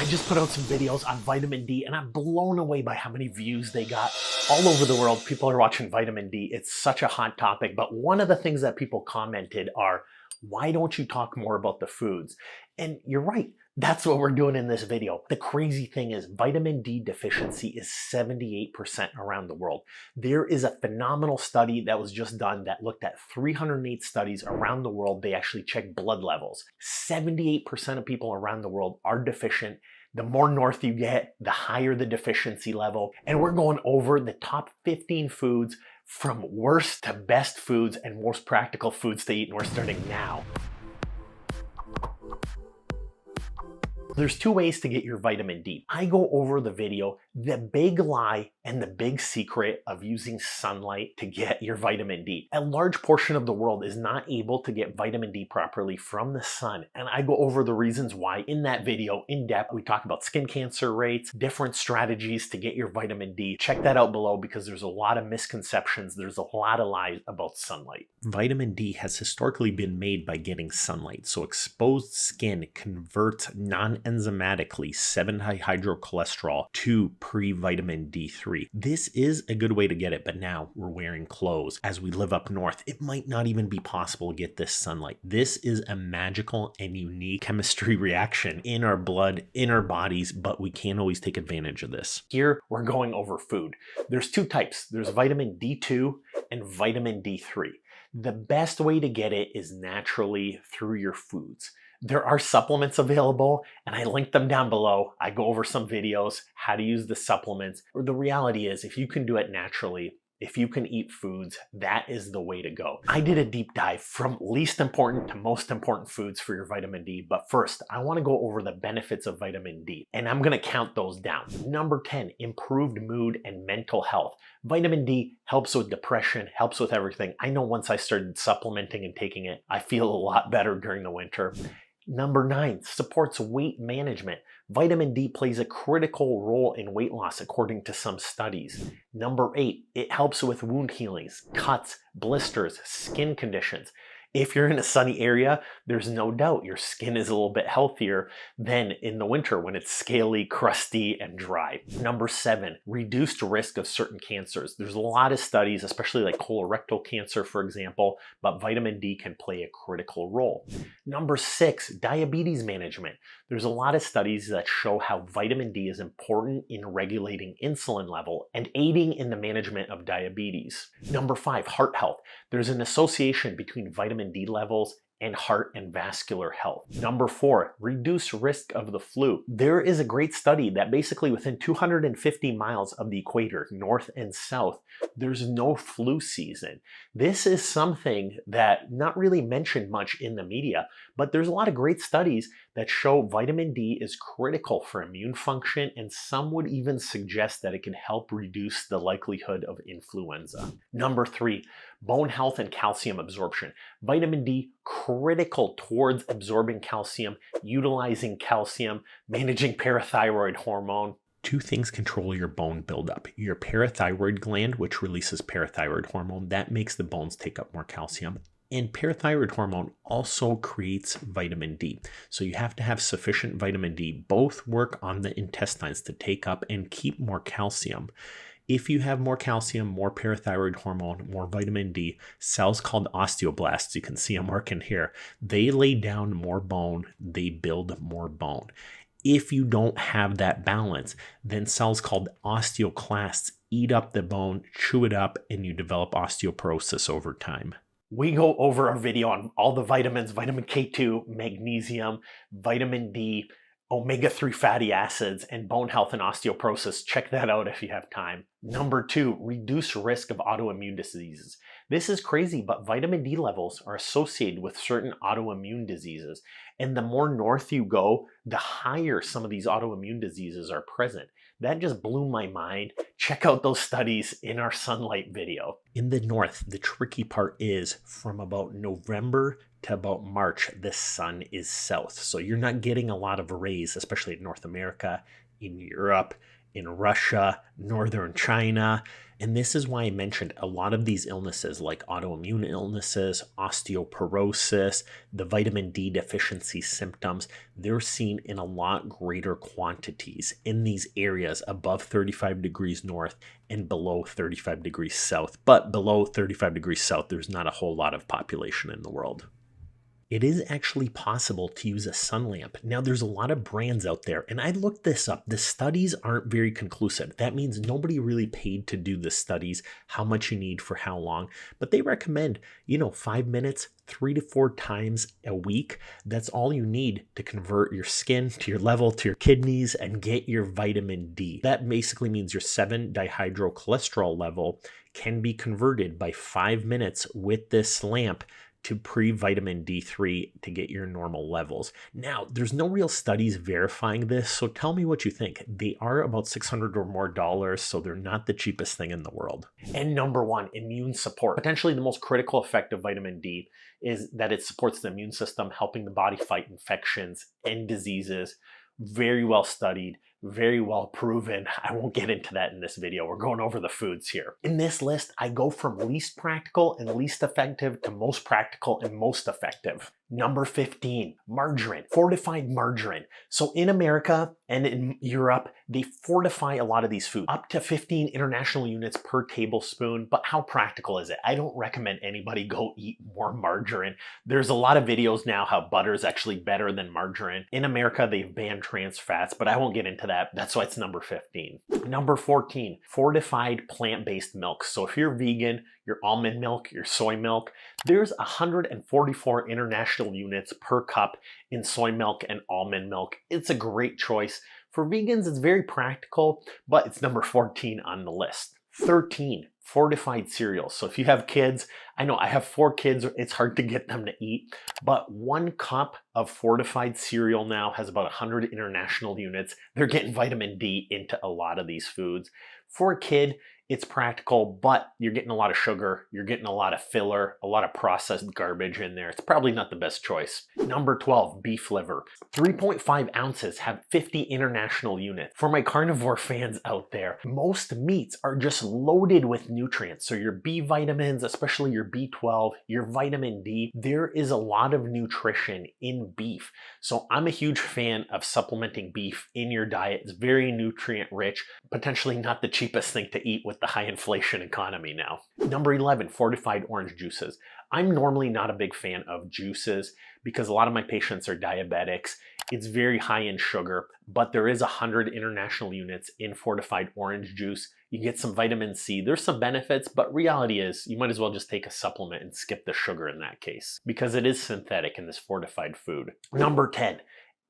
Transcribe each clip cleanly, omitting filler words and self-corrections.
I just put out some videos on vitamin D and I'm blown away by how many views they got. All over the world, people are watching vitamin D. It's such a hot topic, but one of the things that people commented are, why don't you talk more about the foods? And you're right, that's what we're doing in this video. The crazy thing is vitamin D deficiency is 78% around the world. There is a phenomenal study that was just done that looked at 308 studies around the world. They actually checked blood levels. 78% of people around the world are deficient. The more north you get, the higher the deficiency level. And we're going over the top 15 foods from worst to best foods and most practical foods to eat, and we're starting now. There's two ways to get your vitamin D. I go over the video, the big lie and the big secret of using sunlight to get your vitamin D. A large portion of the world is not able to get vitamin D properly from the sun, and I go over the reasons why in that video in depth. We talk about skin cancer rates, different strategies to get your vitamin D. Check that out below because there's a lot of misconceptions. There's a lot of lies about sunlight. Vitamin D has historically been made by getting sunlight, so exposed skin converts non-enzymatically 7-dihydrocholesterol to pre-vitamin D3. This is a good way to get it, but now we're wearing clothes. As we live up north, it might not even be possible to get this sunlight. This is a magical and unique chemistry reaction in our blood, in our bodies, but we can't always take advantage of this. Here, we're going over food. There's two types. There's vitamin D2 and vitamin D3. The best way to get it is naturally through your foods. There are supplements available and I link them down below. I go over some videos, how to use the supplements. The reality is, if you can do it naturally, if you can eat foods, that is the way to go. I did a deep dive from least important to most important foods for your vitamin D, but first I want to go over the benefits of vitamin D, and I'm going to count those down. Number 10, improved mood and mental health. Vitamin D helps with depression, helps with everything. I know once I started supplementing and taking it, I feel a lot better during the winter. Number 9, supports weight management. Vitamin D plays a critical role in weight loss according to some studies. Number 8, it helps with wound healings, cuts, blisters, skin conditions. If you're in a sunny area, there's no doubt your skin is a little bit healthier than in the winter when it's scaly, crusty, and dry. Number 7, reduced risk of certain cancers. There's a lot of studies, especially like colorectal cancer, for example, but vitamin D can play a critical role. Number 6, diabetes management. There's a lot of studies that show how vitamin D is important in regulating insulin level and aiding in the management of diabetes. Number 5, heart health. There's an association between vitamin D levels and heart and vascular health. Number 4, reduce risk of the flu. There is a great study that basically within 250 miles of the equator, north and south, there's no flu season. This is something that not really mentioned much in the media, but there's a lot of great studies that show vitamin D is critical for immune function, and some would even suggest that it can help reduce the likelihood of influenza. Number 3, bone health and calcium absorption. Vitamin D critical towards absorbing calcium, utilizing calcium, managing parathyroid hormone. Two things control your bone buildup. Your parathyroid gland, which releases parathyroid hormone, that makes the bones take up more calcium. And parathyroid hormone also creates vitamin D. So you have to have sufficient vitamin D. Both work on the intestines to take up and keep more calcium. If you have more calcium, more parathyroid hormone, more vitamin D, cells called osteoblasts, you can see I'm working here, they lay down more bone, they build more bone. If you don't have that balance, then cells called osteoclasts eat up the bone, chew it up, and you develop osteoporosis over time. We go over our video on all the vitamins, vitamin K2, magnesium, vitamin D, omega-3 fatty acids, and bone health and osteoporosis. Check that out if you have time. Number 2, reduce risk of autoimmune diseases. This is crazy, but vitamin D levels are associated with certain autoimmune diseases. And the more north you go, the higher some of these autoimmune diseases are present. That just blew my mind. Check out those studies in our sunlight video. In the north, the tricky part is from about November to about March, the sun is south. So you're not getting a lot of rays, especially in North America, in Europe, in Russia, northern China. And this is why I mentioned a lot of these illnesses like autoimmune illnesses, osteoporosis, the vitamin D deficiency symptoms, they're seen in a lot greater quantities in these areas above 35 degrees north and below 35 degrees south. But below 35 degrees south, there's not a whole lot of population in the world. It is actually possible to use a sun lamp. Now, there's a lot of brands out there, and I looked this up. The studies aren't very conclusive. That means nobody really paid to do the studies, how much you need for how long, but they recommend, 5 minutes, 3 to 4 times a week. That's all you need to convert your skin to your level, to your kidneys, and get your vitamin D. That basically means your 7-dihydrocholesterol level can be converted by 5 minutes with this lamp to pre-vitamin D3 to get your normal levels. Now, there's no real studies verifying this, so tell me what you think. They are about $600 or more, so they're not the cheapest thing in the world. And number one, immune support. Potentially the most critical effect of vitamin D is that it supports the immune system, helping the body fight infections and diseases. Very well studied, very well proven. I won't get into that in this video. We're going over the foods here. In this list, I go from least practical and least effective to most practical and most effective. Number 15, margarine, fortified margarine. So in America and in Europe, they fortify a lot of these foods, up to 15 international units per tablespoon. But how practical is it? I don't recommend anybody go eat more margarine. There's a lot of videos now how butter is actually better than margarine. In America, they've banned trans fats, but I won't get into that. That's why it's number 15. Number 14, fortified plant-based milks. So if you're vegan, your almond milk, your soy milk, there's 144 international units per cup in soy milk and almond milk. It's a great choice. For vegans, it's very practical, but it's number 14 on the list. 13, fortified cereals. So if you have kids, I know I have 4 kids, it's hard to get them to eat, but 1 cup of fortified cereal now has about 100 international units. They're getting vitamin D into a lot of these foods. For a kid, it's practical, but you're getting a lot of sugar, you're getting a lot of filler, a lot of processed garbage in there. It's probably not the best choice. Number 12, beef liver. 3.5 ounces have 50 international units. For my carnivore fans out there, most meats are just loaded with nutrients. So your B vitamins, especially your B12, your vitamin D, there is a lot of nutrition in beef. So I'm a huge fan of supplementing beef in your diet. It's very nutrient rich, potentially not the cheapest thing to eat with the high inflation economy now. Number 11, fortified orange juices. I'm normally not a big fan of juices because a lot of my patients are diabetics. It's very high in sugar, but there is 100 international units in fortified orange juice. You get some vitamin C. There's some benefits, but reality is you might as well just take a supplement and skip the sugar in that case because it is synthetic in this fortified food. Number 10,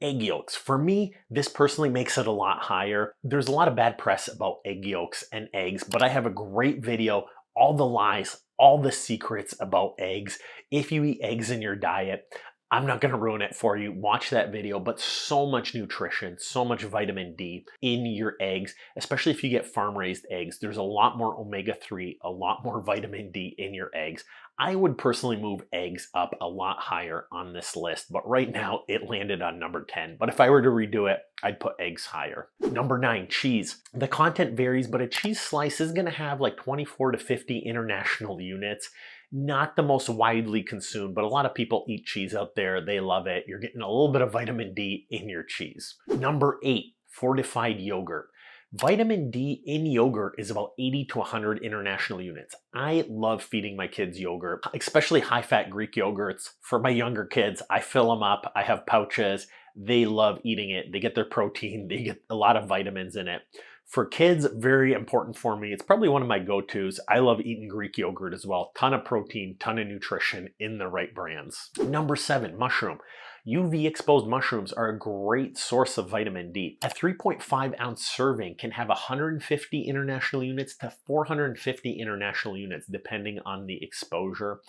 egg yolks. For me, this personally makes it a lot higher. There's a lot of bad press about egg yolks and eggs, but I have a great video, all the lies, all the secrets about eggs. If you eat eggs in your diet, I'm not gonna ruin it for you. Watch that video, but so much nutrition, so much vitamin D in your eggs, especially if you get farm-raised eggs. There's a lot more omega-3, a lot more vitamin D in your eggs. I would personally move eggs up a lot higher on this list, but right now it landed on number 10. But if I were to redo it, I'd put eggs higher. Number 9, cheese. The content varies, but a cheese slice is gonna have like 24 to 50 international units. Not the most widely consumed, but a lot of people eat cheese out there. They love it. You're getting a little bit of vitamin D in your cheese. Number 8, fortified yogurt. Vitamin D in yogurt is about 80 to 100 international units. I love feeding my kids yogurt, especially high-fat Greek yogurts. For my younger kids, I fill them up. I have pouches. They love eating it. They get their protein. They get a lot of vitamins in it. For kids, very important for me. It's probably one of my go-tos. I love eating Greek yogurt as well. Ton of protein, ton of nutrition in the right brands. Number 7, mushroom. UV exposed mushrooms are a great source of vitamin D. A 3.5 ounce serving can have 150 international units to 450 international units depending on the exposure.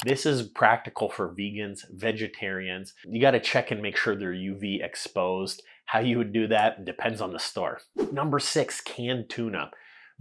This is practical for vegans, vegetarians. You got to check and make sure they're UV exposed. How you would do that depends on the store. Number 6, canned tuna.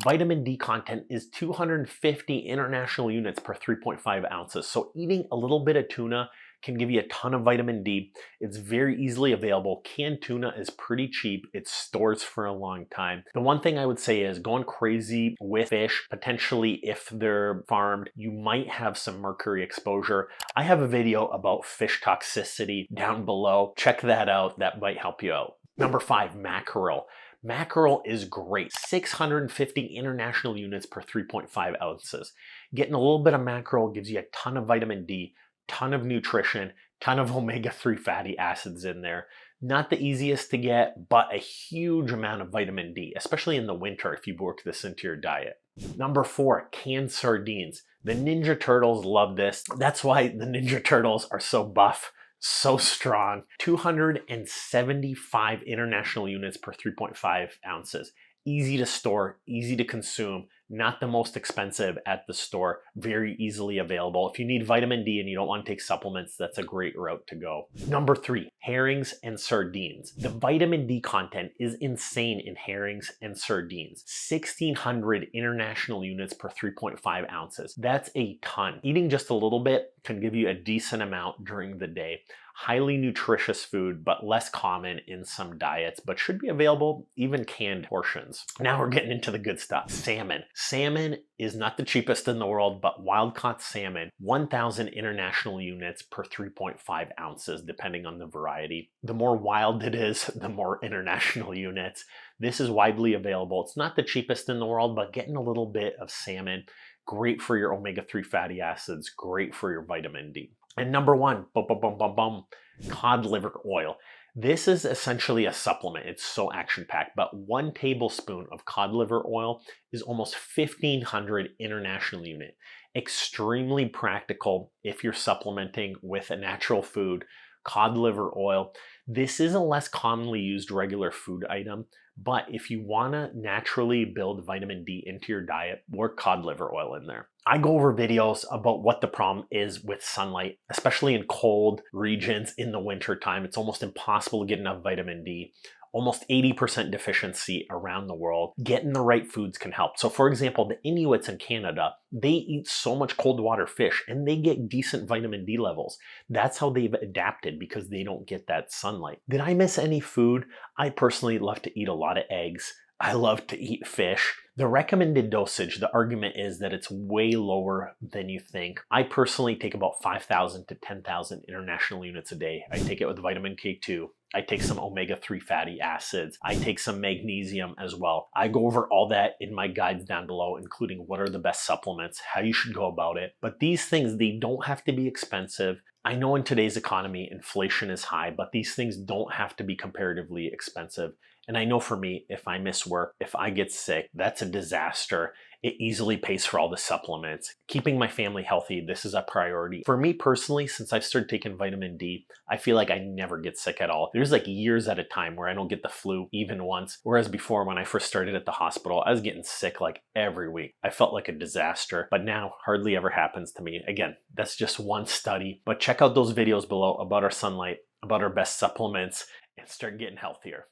Vitamin D content is 250 international units per 3.5 ounces. So eating a little bit of tuna can give you a ton of vitamin D. It's very easily available. Canned tuna is pretty cheap. It stores for a long time. The one thing I would say is going crazy with fish, potentially if they're farmed, you might have some mercury exposure. I have a video about fish toxicity down below. Check that out. That might help you out. Number 5, mackerel. Mackerel is great. 650 international units per 3.5 ounces. Getting a little bit of mackerel gives you a ton of vitamin D, ton of nutrition, ton of omega-3 fatty acids in there. Not the easiest to get, but a huge amount of vitamin D, especially in the winter if you work this into your diet. Number 4, canned sardines. The Ninja Turtles love this. That's why the Ninja Turtles are so buff, so strong. 275 international units per 3.5 ounces. Easy to store, easy to consume, not the most expensive at the store, very easily available. If you need vitamin D and you don't want to take supplements, that's a great route to go. Number 3, herrings and sardines. The vitamin D content is insane in herrings and sardines. 1,600 international units per 3.5 ounces. That's a ton. Eating just a little bit can give you a decent amount during the day. Highly nutritious food, but less common in some diets, but should be available even canned portions. Now we're getting into the good stuff. Salmon. Salmon is not the cheapest in the world, but wild-caught salmon, 1,000 international units per 3.5 ounces, depending on the variety. The more wild it is, the more international units. This is widely available. It's not the cheapest in the world, but getting a little bit of salmon, great for your omega-3 fatty acids, great for your vitamin D. And number 1, cod liver oil. This is essentially a supplement. It's so action-packed, but 1 tablespoon of cod liver oil is almost 1,500 international unit. Extremely practical if you're supplementing with a natural food. Cod liver oil. This is a less commonly used regular food item, but if you want to naturally build vitamin D into your diet, work cod liver oil in there. I go over videos about what the problem is with sunlight, especially in cold regions in the winter time. It's almost impossible to get enough vitamin D. Almost 80% deficiency around the world. Getting the right foods can help. So for example, the Inuits in Canada, they eat so much cold water fish and they get decent vitamin D levels. That's how they've adapted because they don't get that sunlight. Did I miss any food? I personally love to eat a lot of eggs. I love to eat fish. The recommended dosage, the argument is that it's way lower than you think. I personally take about 5,000 to 10,000 international units a day. I take it with vitamin K2. I take some omega-3 fatty acids. I take some magnesium as well. I go over all that in my guides down below, including what are the best supplements, how you should go about it. But these things, they don't have to be expensive. I know in today's economy, inflation is high, but these things don't have to be comparatively expensive. And I know for me, if I miss work, if I get sick, that's a disaster. It easily pays for all the supplements. Keeping my family healthy, this is a priority. For me personally, since I've started taking vitamin D, I feel like I never get sick at all. There's like years at a time where I don't get the flu even once. Whereas before, when I first started at the hospital, I was getting sick like every week. I felt like a disaster, but now hardly ever happens to me. Again, that's just one study, but check out those videos below about our sunlight, about our best supplements, and start getting healthier.